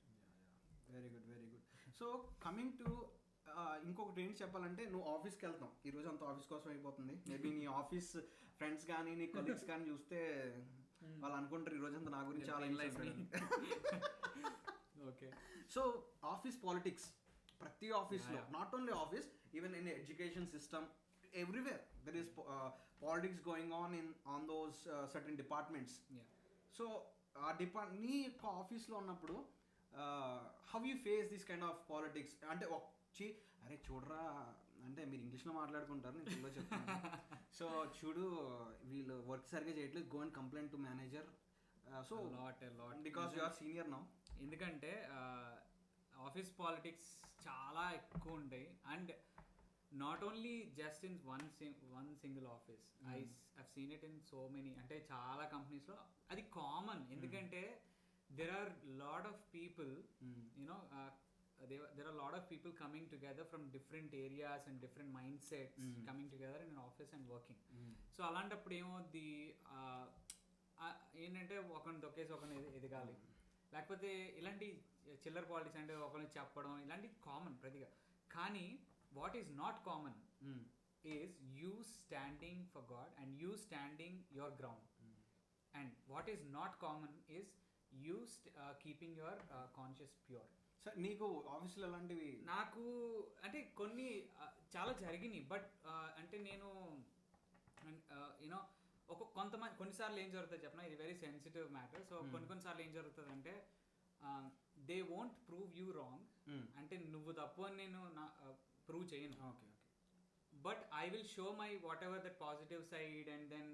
Very good, very good. So coming to ఇంకొకటి ఏంటి చెప్పాలంటే, నువ్వు ఆఫీస్కి వెళ్తాం, ఈ రోజు అంతా ఆఫీస్ కోసం అయిపోతుంది. మేబీ నీ ఆఫీస్ ఫ్రెండ్స్ కానీ నీ కొలీగ్స్ కానీ చూస్తే వాళ్ళు అనుకుంటారు ఈ రోజంతా నా గురించి చాలా ఓకే. సో ఆఫీస్ పాలిటిక్స్ ప్రతి ఆఫీస్లో, not only office, even in education system, everywhere there is politics going on those certain departments. So ఆ నీ యొక్క ఆఫీస్లో ఉన్నప్పుడు how you face this kind of politics? అంటే వచ్చి అరే చూడరా అంటే మీరు ఇంగ్లీష్లో మాట్లాడుకుంటారు, నేను తెలుగులో చెప్తాను. సో చూడు వీళ్ళు వర్క్ సరిగ్గా చేయట్లేదు, go and complaint to manager. So lot because you are senior now. ఎందుకంటే ఆఫీస్ పాలిటిక్స్ చాలా ఎక్కువ ఉంటాయి. And not only just in one single office, I've seen it in so many, అంటే చాలా కంపెనీస్లో అది కామన్. ఎందుకంటే there are lot of people, you know, there are a lot of people coming together from different areas and different mindsets coming together in an office and working. So అలాంటప్పుడు ఏమవుద్ది ఏంటంటే ఒకరిని దొక్కేసి ఒకరిని ఎదగాలి, లేకపోతే ఇలాంటి చిల్లర పాలిటిక్స్ అంటే ఒకరిని చెప్పడం ఇలాంటి కామన్ ప్రతిగా. కానీ what is not common is you standing for God and you standing your ground. And what is not common is you keeping your conscious pure. Sir నీకు ఆఫీస్లో ఎలాంటివి? నాకు అంటే కొన్ని చాలా జరిగినాయి. బట్ అంటే నేను యూనో కొన్నిసార్లు ఏం జరుగుతుంది చెప్పిన, ఇది వెరీ సెన్సిటివ్ మ్యాటర్. సో కొన్నిసార్లు ఏం జరుగుతుంది అంటే they won't prove you wrong, అంటే నువ్వు తప్పు అని నేను ప్రూవ్ చేయను. Okay, but I will show my whatever that positive side and then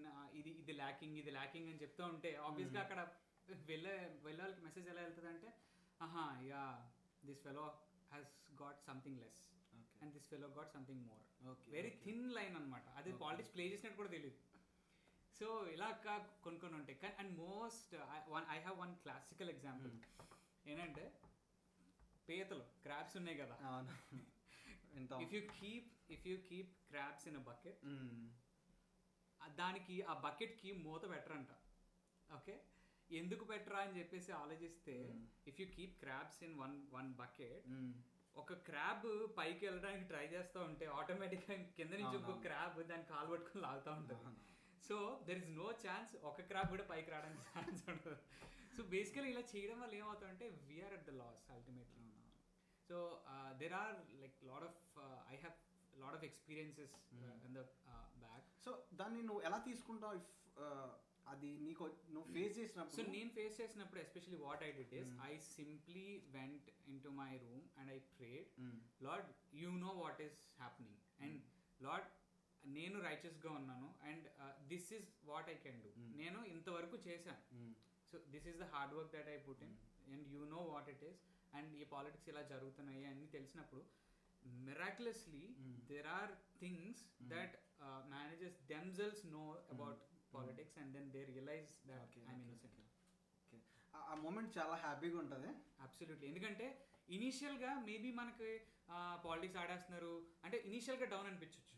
ఇది ల్యాకింగ్ అని చెప్తూ ఉంటే ఆబ్వియస్గా అక్కడ వెళ్ళాలికి మెసేజ్ ఎలా వెళ్తుంది అంటే, yeah this fellow has got something less and this fellow got something more. Very thin line అనమాట. అది పాలిటిక్స్ ప్లే చేసినట్టు కూడా తెలియదు. సో ఇలా కొన్ని ఉంటాయి. కానీ and most I have one classical example ఏంటంటే, పీతలు క్రాబ్స్ ఉన్నాయి కదా, if you keep crabs in a bucket, దానికి ఆ బకెట్కి మూత పెట్టరంట. ఓకే, ఎందుకు పెట్టరా అని చెప్పేసి ఆలోచిస్తే, if you keep crabs in one bucket, ఒక క్రాబ్ పైకి వెళ్ళడానికి ట్రై చేస్తూ ఉంటే ఆటోమేటిక్గా కింద నుంచి ఇంకో క్రాబ్ దాన్ని కాలు పట్టుకుని లాగుతూ ఉంటుంది. So there is no chance ఒక క్రాబ్ కూడా పైకి రావడానికి ఛాన్స్ ఉండదు. సో బేసికలీ ఇలా చేయడం వల్ల ఏమవుతుందంటే we are at the loss ultimately. So there are like I have lot of experiences in the back. So దాన్ని నువ్వు ఎలా తీసుకుంటావు? ఇఫ్ అది నీకు నువ్వు ఫేస్ చేసినప్పుడు? సో నేను ఫేస్ చేసినప్పుడు especially what I did is I simply went in to my room and I prayed, Lord you know what is happening and Lord నేను రైచస్గా ఉన్నాను and this is what I can do. నేను ఇంతవరకు చేశాను. So this is the hard work that I put in and you know what it is and ఈ politics ఇలా జరుగుతున్నాయి అన్నీ తెలిసినప్పుడు miraculously there are things that managers themselves know about politics and then they realize that I'm innocent. ఆ moment చాలా హ్యాపీగా ఉంటుంది. Absolutely. ఎందుకంటే ఇనీషియల్గా మేబీ మనకి పాలిటిక్స్ ఆడేస్తున్నారు అంటే ఇనీషియల్గా డౌన్ అనిపించవచ్చు.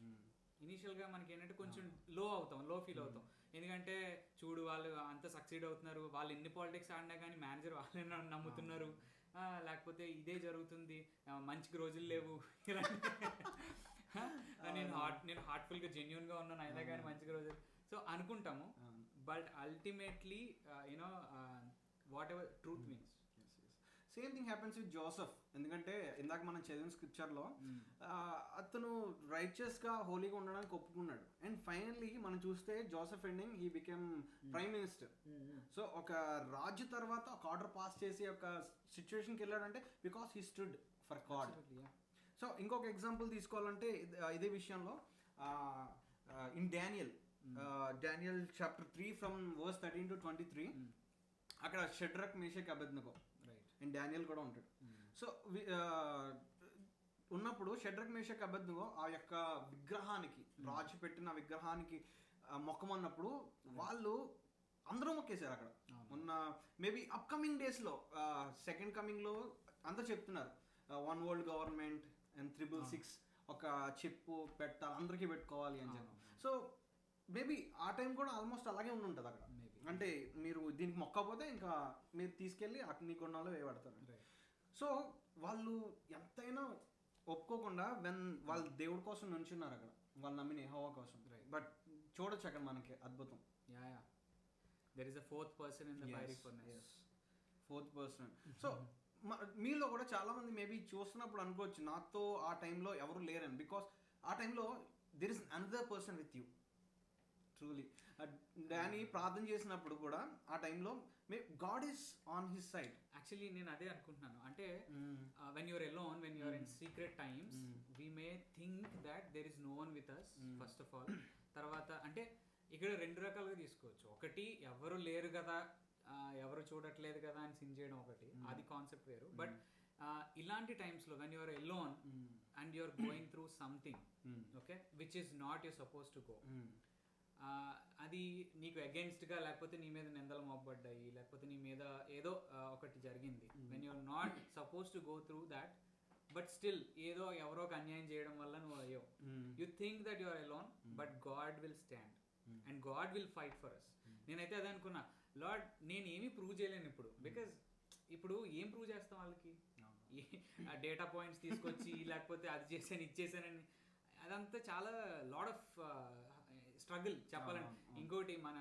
ఇనీషియల్గా మనకి ఏంటంటే కొంచెం లో ఫీల్ అవుతాం. ఎందుకంటే చూడు వాళ్ళు అంత సక్సీడ్ అవుతున్నారు, వాళ్ళు ఎన్ని పాలిటిక్స్ ఆడినా కానీ మేనేజర్ వాళ్ళే నమ్ముతున్నారు, లేకపోతే ఇదే జరుగుతుంది, మంచికి రోజులు లేవు నేను హార్ట్ఫుల్గా జెన్యున్గా ఉన్నాను అయినా కానీ మంచిగా రోజులు సో అనుకుంటాము. But ultimately you know what ever truth means. Same thing happens with Joseph. ఎందుకంటే ఇందాక మనం చదివిన స్క్రిప్చర్లో అతను రైచియస్గా హోలీగా ఉండడానికి ఒప్పుకున్నాడు. అండ్ ఫైనల్లీ మనం చూస్తే Joseph ending he became prime minister. So ఒక రాజు తర్వాత ఒక ఆర్డర్ పాస్ చేసి ఒక సిచ్యువేషన్కి వెళ్ళాడంటే because he stood for God. So ఇంకొక ఎగ్జాంపుల్ తీసుకోవాలంటే ఇదే విషయంలో in Daniel chapter 3 from verse 13 to 23 అక్కడ Shadrach Meshach Abednego and Daniel కూడా ఉంటాడు. సో ఉన్నప్పుడు షడ్రక్ మేషక్ అబెద్నెగో ఆ యొక్క విగ్రహానికి రాజు పెట్టిన విగ్రహానికి మొక్కమన్నప్పుడు వాళ్ళు అందరూ మొక్కేశారు. అక్కడ ఉన్న మేబీ అప్కమింగ్ డేస్లో సెకండ్ కమింగ్లో అంతా చెప్తున్నారు 1 world government అండ్ 666 ఒక చెప్పు పెట్టాలి అందరికీ పెట్టుకోవాలి అని చెప్పి. సో మేబీ ఆ టైం కూడా ఆల్మోస్ట్ అలాగే ఉండి ఉంటుంది అక్కడ. అంటే మీరు దీనికి మొక్కపోతే ఇంకా మీరు తీసుకెళ్ళి అగ్ని కొండలో వేయబడతారు. సో వాళ్ళు ఎంతైనా ఒప్పుకోకుండా వాళ్ళు దేవుడి కోసం నుంచున్నారు అక్కడ, వాళ్ళు నమ్మిన యెహోవా కోసం. బట్ చూడొచ్చు అక్కడ మనకి అద్భుతం. There is a fourth person in the fiery furnace. Fourth person. So మీలో కూడా చాలా మంది మేబీ చూస్తున్నప్పుడు అనుకోవచ్చు నాతో ఆ టైంలో ఎవరు లేరని. బికాస్ ఆ టైంలో there is another person with you. Truly Danny ప్రార్థన చేసినప్పుడు కూడా ఆ టైంలో God is on his side. Actually నేను అదే అనుకుంటున్నాను. అంటే when you're alone, when you are in secret times we may think that there is no one with us first of all. తర్వాత అంటే ఇక్కడ 2 రకాలుగా తీసుకోవచ్చు. ఒకటి ఎవరు లేరు కదా, ఎవరు చూడట్లేదు కదా అని సింగ్ చేయడం ఒకటి, అది కాన్సెప్ట్ వేరు. బట్ ఇలాంటి టైమ్స్లో when you are alone and you are going through something okay which is not you suppose to go, అది నీకు అగెన్స్ట్గా లేకపోతే నీ మీద నిందలు మోపబడ్డాయి లేకపోతే నీ మీద ఏదో ఒకటి జరిగింది, when you are not suppose to go through that but still ఏదో ఎవరో ఒక అన్యాయం చేయడం వల్ల నువ్వు అయ్యో, you think that you are alone but God will stand and God will fight for us. నేనైతే అదే అనుకున్నా, లార్డ్ నేను ఏమీ ప్రూవ్ చేయలేను ఇప్పుడు, బికాజ్ ఇప్పుడు ఏం ప్రూవ్ చేస్తాం వాళ్ళకి, డేటా పాయింట్స్ తీసుకొచ్చి లేకపోతే అది చేశాను ఇది చేశానని, అదంతా చాలా లాడ్ ఆఫ్ స్ట్రగుల్ చెప్పాలంటే. ఇంకోటి మన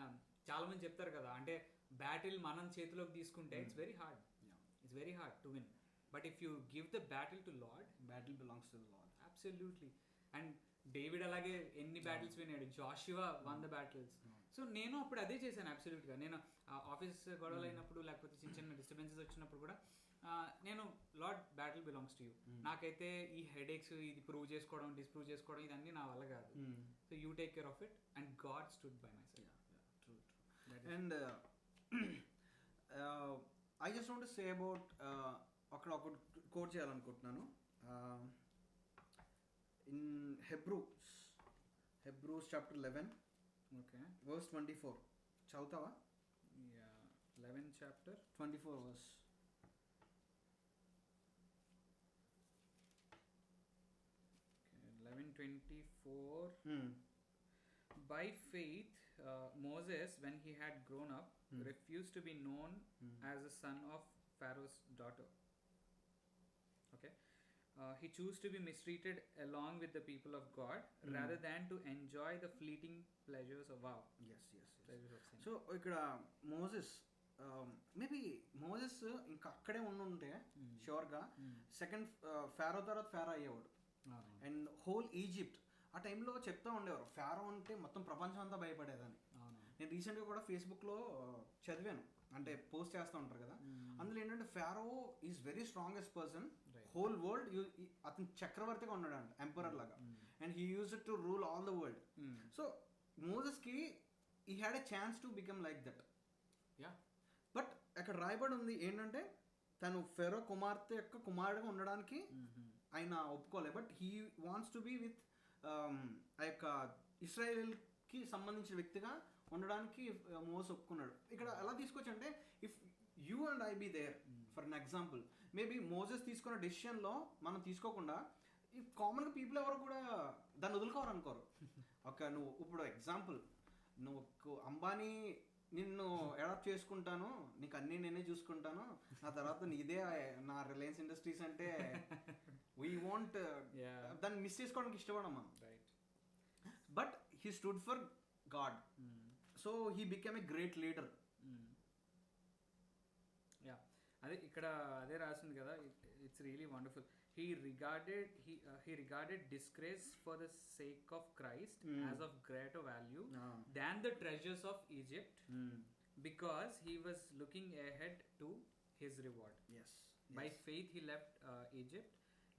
చాలా మంది చెప్తారు కదా, అంటే బ్యాటిల్ మనం చేతిలోకి తీసుకుంటే it's very hard to win, but if you give the battle to lord, battle belongs to the lord. Absolutely. And David అలాగే ఎన్ని బ్యాటిల్స్ విన్నాడు, Jashuva one the battles. So నేను అప్పుడు అదే చేశాను అబ్సల్యూట్గా. నేను ఆఫీస్ గొడవలు అయినప్పుడు లేకపోతే చిన్న చిన్న డిస్టర్బెన్సెస్ వచ్చినప్పుడు కూడా నేను lord battle belongs to you, నాకైతే ఈ హెడేక్స్ ఇది ప్రూవ్ చేసుకోవడం డిస్ప్రూవ్ చేసుకోవడం ఇదన్నీ నా వల్ల కాదు, so you take care of it and God stood by my side. And I just want to say about అక్కడ ఒక కోట్ చేయాలనుకుంటున్నాను. In Hebrews chapter 11 okay verse 24 చదువుతావా? 11 chapter 24 verse. By faith, Moses, when he had grown up, refused to be known as the son of Pharaoh's daughter. Okay, he chose to be mistreated along with the people of God rather than to enjoy the fleeting pleasures of pleasures of sin. So ఇక్కడ Moses maybe Moses ఇంకా అక్కడే ఉండుంటే షూర్గా second Pharaoh తర్వాత Pharaoh అయ్యేవాడు. And whole Egypt ఆ టైంలో చెప్తూ ఉండేవారు Pharaoh అంటే మొత్తం ప్రపంచం అంతా భయపడేదని. నేను రీసెంట్గా కూడా ఫేస్బుక్లో చదివాను, అంటే పోస్ట్ చేస్తూ ఉంటారు కదా, అందులో ఏంటంటే Pharaoh is very strongest person whole world. అతను చక్రవర్తిగా ఉన్నాడు అంట, ఎంపరర్ లాగా, and he use to rule all the world. So మోసెస్కి he had a chance to become like that. But అక్కడ రాయబడి ఉంది ఏంటంటే తను ఫెరో కుమార్తె యొక్క కుమారుడుగా ఉండడానికి ఆయన ఒప్పుకోలేదు, but he wants to be with ఆ యొక్క ఇస్రాయేల్కి సంబంధించిన వ్యక్తిగా ఉండడానికి మోస్ ఒప్పుకున్నాడు. ఇక్కడ ఎలా తీసుకోవచ్చు అంటే, if you and I be there for an example, maybe Moses తీసుకున్న డెసిషన్లో మనం తీసుకోకుండా ఈ కామన్గా పీపుల్ ఎవరు కూడా దాన్ని వదులుకోవాలనుకోరు. నువ్వు ఇప్పుడు ఎగ్జాంపుల్, నువ్వు అంబానీ నిన్ను అడాప్ట్ చేసుకుంటాను, నీకు అన్నీ నేనే చూసుకుంటాను, ఆ తర్వాత నీదే నా రిలయన్స్ ఇండస్ట్రీస్ అంటే వీ వాంట్ దాన్ని మిస్ చేసుకోవడానికి ఇష్టపడం మనం. But he stood for God, so he become a great leader. Yeah, అదే ఇక్కడ అదే రాసింది కదా, it's really wonderful. He regarded disgrace for the sake of Christ as of greater value than the treasures of Egypt, because he was looking ahead to his reward. Yes. By faith he left Egypt,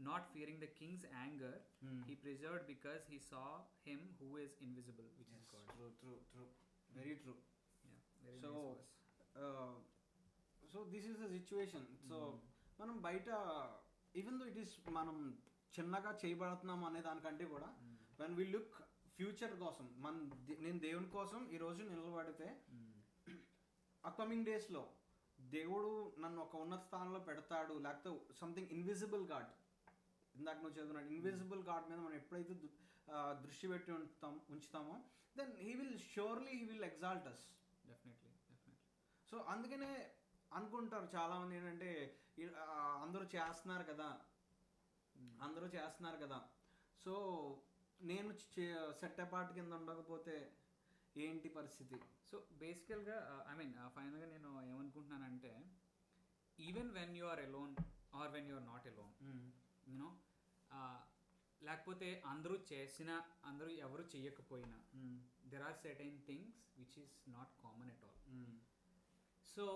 not fearing the king's anger. He preserved because he saw him who is invisible, which is God. True. Very true. Yeah, very So, nice verse. So this is the situation. So మనం బయట even though it is మనం చిన్నగా చేయబడుతున్నాం అనే దానికంటే కూడా when we look future కోసం, నేను దేవుని కోసం ఈరోజు నిలబడితే అప్కమింగ్ డేస్లో దేవుడు నన్ను ఒక ఉన్నత స్థానంలో పెడతాడు, లేకపోతే సంథింగ్ ఇన్విజిబుల్ గాడ్, ఇందాక నువ్వు చదువుతున్నాడు ఇన్విజిబుల్ గాడ్ మీద మనం ఎప్పుడైతే దృష్టి పెట్టి ఉంచుతామో then he will exalt us. Definitely. So అందుకనే అనుకుంటారు చాలామంది ఏంటంటే, అందరూ చేస్తున్నారు కదా, సో నేను సెట్ అపార్ట్ కింద ఉండకపోతే ఏంటి పరిస్థితి. సో బేసికల్గా ఫైనల్గా నేను ఏమనుకుంటున్నానంటే, even when you are alone or when you are not alone, you know, లేకపోతే అందరూ ఎవరు చెయ్యకపోయినా, there are certain things which is not common at all. So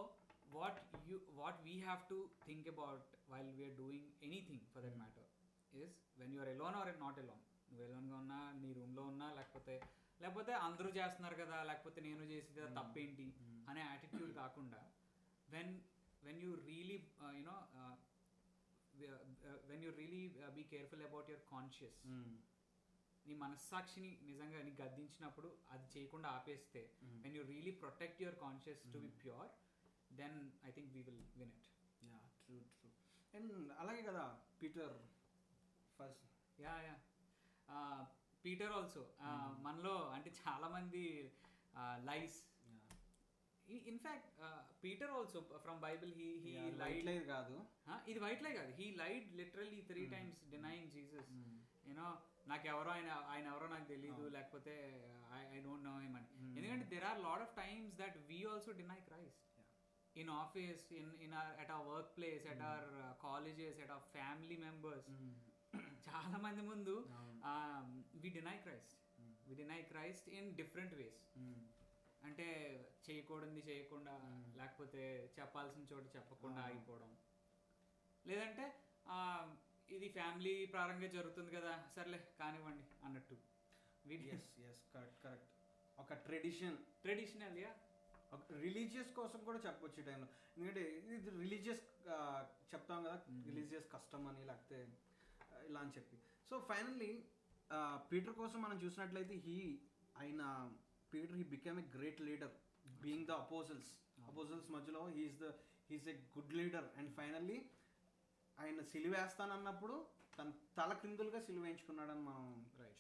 what we have to think about while we are doing anything for that matter is when you are alone or not alone, నువ్వు ఎలోన్గా ఉన్నా, నీ రూమ్లో ఉన్నా, లేకపోతే అందరూ చేస్తున్నారు కదా, లేకపోతే నేను చేసేది కదా, తప్పేంటి అనే యాటిట్యూడ్ కాకుండా, when you really when you really be careful about your conscious, నీ మనస్సాక్షిని నిజంగా నీ గద్దించినప్పుడు అది చేయకుండా ఆపేస్తే, when you really protect your conscious to be pure, then I think we will win it. Yeah, true. And అలాగే కదా పీటర్ ఫస్ట్. పీటర్ ఆల్సో మనలో అంటే చాలా మంది lies. In fact Peter also from Bible he lied కాదు, ఇది white లై కాదు, he lied literally 3 times denying Jesus. నాకెవరో ఆయన ఎవరో నాకు తెలీదు, లేకపోతే I don't know him అని. ఎందుకంటే there are lot of times that we also deny Christ. In office, at our workplace, at our colleges, at our family members, చాలా మంది ముందు we deny Christ in different ways. అంటే చేయకుండా, లేకపోతే చెప్పాల్సిన చోట చెప్పకుండా ఆగిపోవడం, లేదంటే ఇది ఫ్యామిలీ ప్రారంభంగా జరుగుతుంది కదా, సర్లే కానివ్వండి అన్నట్టు. కరెక్ట్. ఒక ట్రెడిషనల్ రిలీజియస్ కోసం కూడా చెప్పొచ్చు ఈ టైంలో, ఎందుకంటే ఇది రిలీజియస్ చెప్తాం కదా, రిలీజియస్ కస్టమ్ అని, లేకపోతే ఇలా అని చెప్పి. సో ఫైనల్లీ పీటర్ కోసం మనం చూసినట్లయితే Peter he become a great leader, being the apostles మధ్యలో he is a good leader. And finally ఆయన సిలువేస్తానన్నప్పుడు తన తల క్రిందులుగా సిలువేయించుకున్నాడని మనం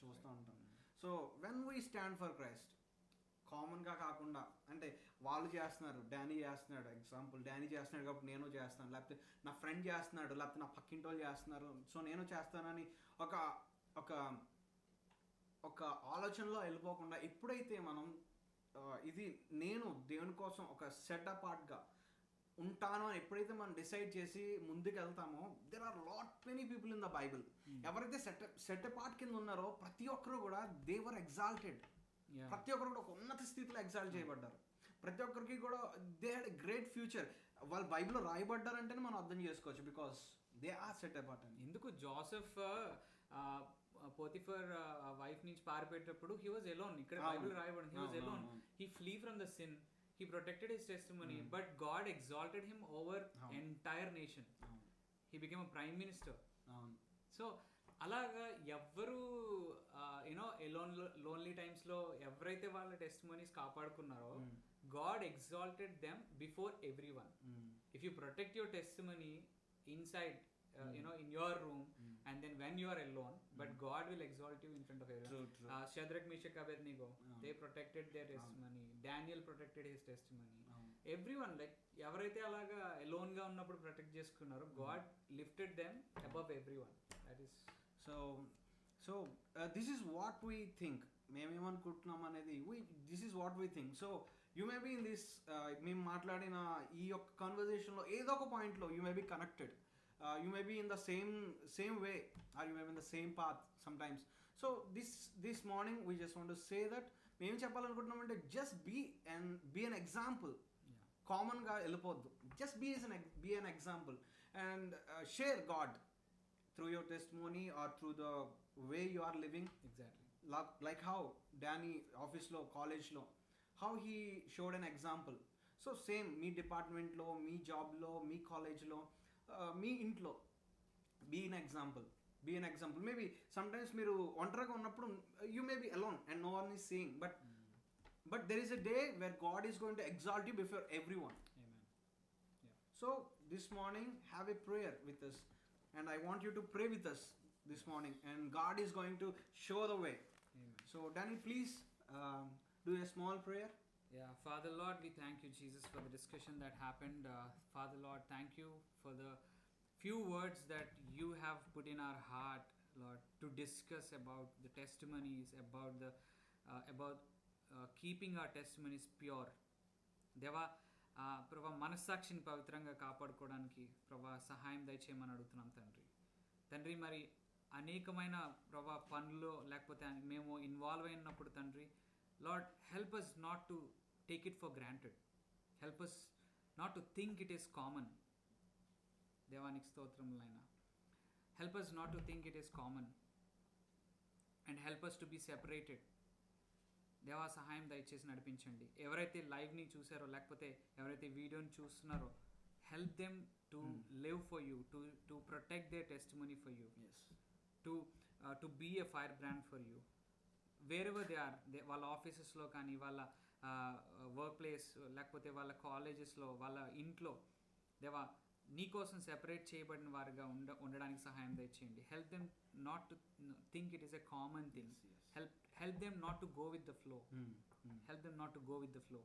చూస్తూ ఉంటాం. So when we stand for Christ, కామన్గా కాకుండా, అంటే వాళ్ళు చేస్తున్నారు, డానీ చేస్తున్నాడు, ఎగ్జాంపుల్ డానీ చేస్తున్నాడు కాబట్టి నేను చేస్తాను, లేకపోతే నా ఫ్రెండ్ చేస్తున్నాడు, లేకపోతే నా పక్కింటి వాళ్ళు చేస్తున్నారు, సో నేను చేస్తానని ఒక ఆలోచనలో వెళ్ళిపోకుండా, ఎప్పుడైతే మనం ఇది నేను దేవుని కోసం ఒక సెట్ అపార్ట్గా ఉంటాను అని ఎప్పుడైతే మనం డిసైడ్ చేసి ముందుకు వెళ్తామో, there are many people in the Bible ఎవరైతే సెట్ అపార్ట్ కింద ఉన్నారో ప్రతి ఒక్కరు కూడా దే వర్ ఎగ్జాల్టెడ్. ప్రతి ఒక్కరు కూడా ఒక ఉన్నత స్థితిలో ఎగ్జాల్ట్ చేయబడ్డారు. ప్రతి ఒక్కరికి కూడా they had a great future. వాళ్ళు బైబిల్లో రాయబడ్డారంటేనే మనం అర్థం చేసుకోవచ్చు, because they are set apart అని. ఎందుకు జోసెఫ్ పోతిఫర్ వైఫ్ నుంచి పారిపోయేటప్పుడు హీ వాజ్ ఎలోన్. ఇక్కడ బైబిల్ రాయబడింది, he was alone. He flee from the sin, he protected his testimony, but God exalted him over entire nation. He became a prime minister. So అలాగా ఎవ్వరు you know lonely టైమ్స్లో ఎవరైతే వాళ్ళ testimonies కాపాడుకున్నారో God exalted them before every one. If you protect your testimony inside in your room, and then when you are alone, but God will exalt you in front of everyone. Shadrach, Meshach, Abednego, they protected their testimony. Daniel protected his testimony. Everyone, like ఎవరైతే అలాగా alone గా ఉన్నప్పుడు protect చేసుకున్నారో God lifted them above everyone. That is so this is what we think. మేమేమనుకుంటున్నాం అనేది this is what we think. So you may be in this మేము మాట్లాడిన ఈ యొక్క కాన్వర్జేషన్లో ఏదో ఒక పాయింట్లో you may be connected. You may be in the same way, or you may be in the same path sometimes. So this morning we just want to say that మేము చెప్పాలనుకుంటున్నామంటే just be an example. Common గా వెళ్ళిపోద్దు. Just be an example and share God through your testimony or through the way you are living. Exactly. Like how Danny office lo, college lo, how he showed an example. So same మీ department లో, మీ job లో, మీ college లో, మీ ఇంట్లో be an example. Maybe sometimes మీరు ఒంటరిగా ఉన్నప్పుడు you may be alone and no one is seeing, but there is a day where God is going to exalt you before every one. So this morning have a prayer with us, and I want you to pray with us this morning, and God is going to show the way. So Danny, please do a small prayer. Yeah, Father Lord, we thank you, Jesus, for the discussion that happened. Father Lord, thank you for the few words that you have put in our heart, Lord, to discuss about the testimonies, about keeping our testimonies pure. Deva, ప్రభా మనస్సాక్షిని పవిత్రంగా కాపాడుకోవడానికి ప్రభా సహాయం దయచేయమని అడుగుతున్నాం తండ్రి. మరి అనేకమైన ప్రభా పనులు లేకపోతే మేము ఇన్వాల్వ్ అయినప్పుడు తండ్రి, Lord, help us not to take it for granted. Help us not to think it is common. దేవానికి స్తోత్రములైనా. Help us not to think it is common. And help us to be separated. దేవా సహాయం దయచేసి నడిపించండి. ఎవరైతే లైవ్ని చూసారో లేకపోతే ఎవరైతే వీడియోని చూస్తున్నారో, help them to live for you, to protect their testimony for you. Yes. To be a firebrand for you. Wherever they are, వాళ్ళ ఆఫీసెస్లో కానీ, వాళ్ళ వర్క్ ప్లేస్ లేకపోతే వాళ్ళ కాలేజెస్లో, వాళ్ళ ఇంట్లో దేవా నీకోసం సెపరేట్ చేయబడిన వారుగా ఉండడానికి సహాయం దయచేయండి. Help them not to think it is a common thing. Help them not to go with the flow. Help them not to go with the flow.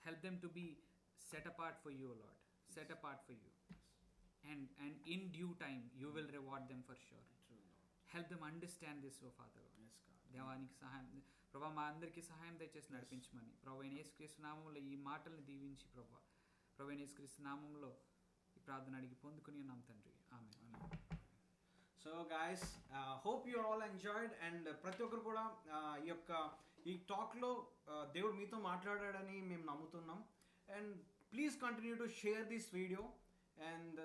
Help them to be set apart for you, Lord. Set apart for you. And in due time you will reward them for sure. Help them understand this, oh Father. Yes, God. దేవానికి సహాయం ప్రభా మా అందరికీ సహాయం దయచేసి నడిపించమని ప్రభా యేసుక్రీస్తు నామంలో ఈ మాటల్ని దీవించి ప్రభా యేసుక్రీస్తు నామంలో ఈ ప్రార్థన అడిగి పొందుకుని ఉన్నాం తండ్రి. Amen. So guys, hope you all enjoyed. And ప్రతి ఒక్కరు కూడా ఈ టాక్లో దేవుడు మీతో మాట్లాడాడని మేము నమ్ముతున్నాం. And please continue to share this video. And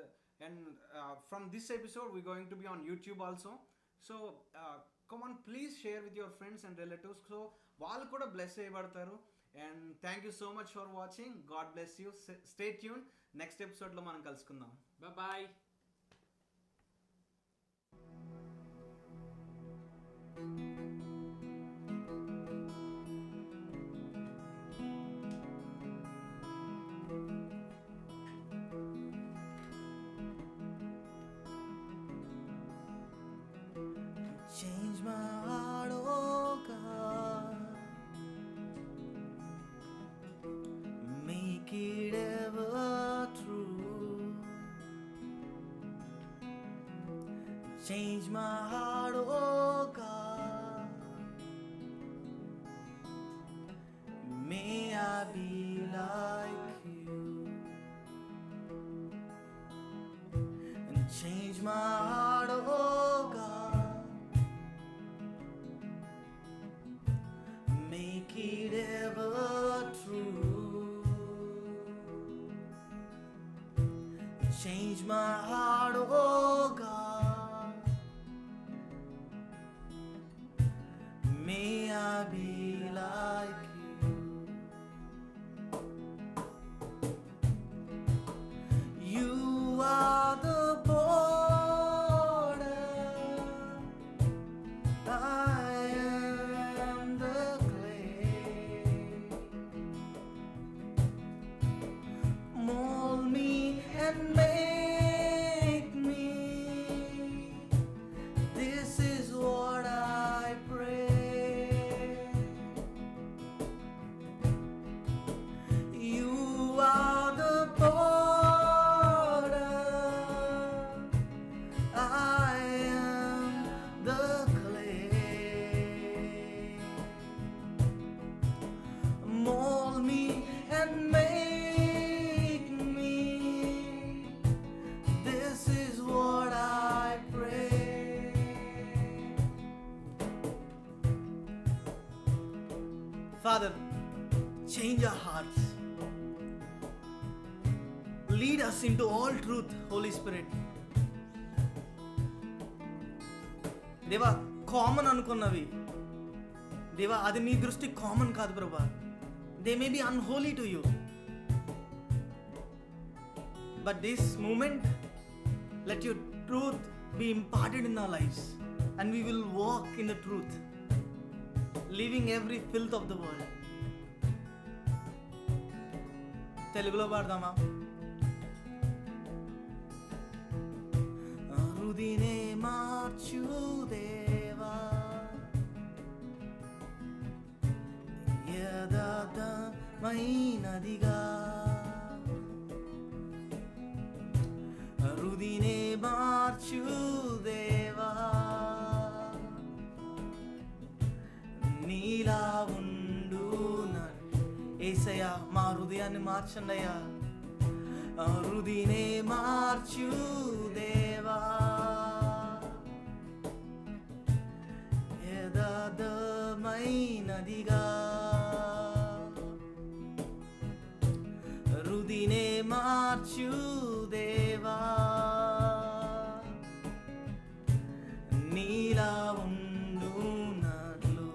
from this episode we going to be on YouTube also. So come on, please share with your friends and relatives, so వాళ్ళు కూడా bless చేయబడతారు. And thank you so much for watching. God bless you. Stay tuned. Next episode లో మనం కలుసుకుందాం. Bye. Change my heart, oh God, make it ever true. Change my heart, oh God, may I be like you. And change my heart, oh God, make it ever true. Change my heart, oh God, may I be like you. You are the border Father, change our hearts. Lead us into all truth, Holy Spirit. దేవా common అనుకున్నవి దేవా అది నీ దృష్టి common కాదు ప్రభా. They may be unholy to you, but this moment let your truth be imparted in our lives and we will walk in the truth, leaving every filth of the world. తెలుగులో పాడదామా? హృదయనే మార్చు దేవా, యథార్థమైనదిగా హృదయనే మార్చు దేవా, నీలా ఉండు. యేసయ్యా మా హృదయాన్ని మార్చండి అయ్యా. హృదయనే మార్చు దేవా, యథార్థమైనదిగా హృదయనే మార్చు దేవా, నీలా ఉండునట్లు.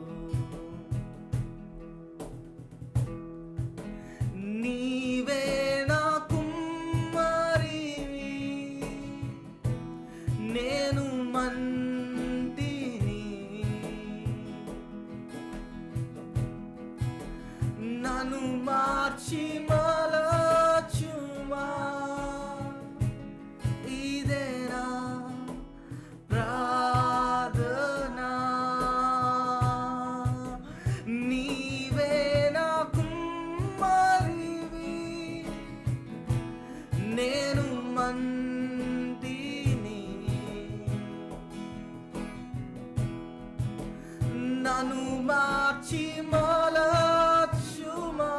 నీవే నా కుమ్మరివి, నేను మంటిని. నన్ను మార్చి మలచుమా, ఇదేనా ప్రార్థనా. నీవే నా కుమ్మరివి, నేను మంటిని. నన్ను మార్చి మలచుమా,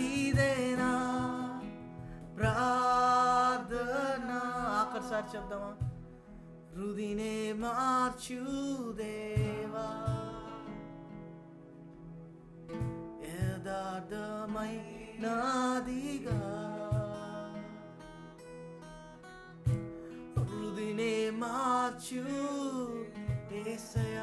ఇదేనా ప్రార్థనా. ఆఖరిసారి చెప్దామా? హృదయనే మార్చు దేవా, యథార్థమైనదిగా హృదయనే మార్చు యేసయ్యా.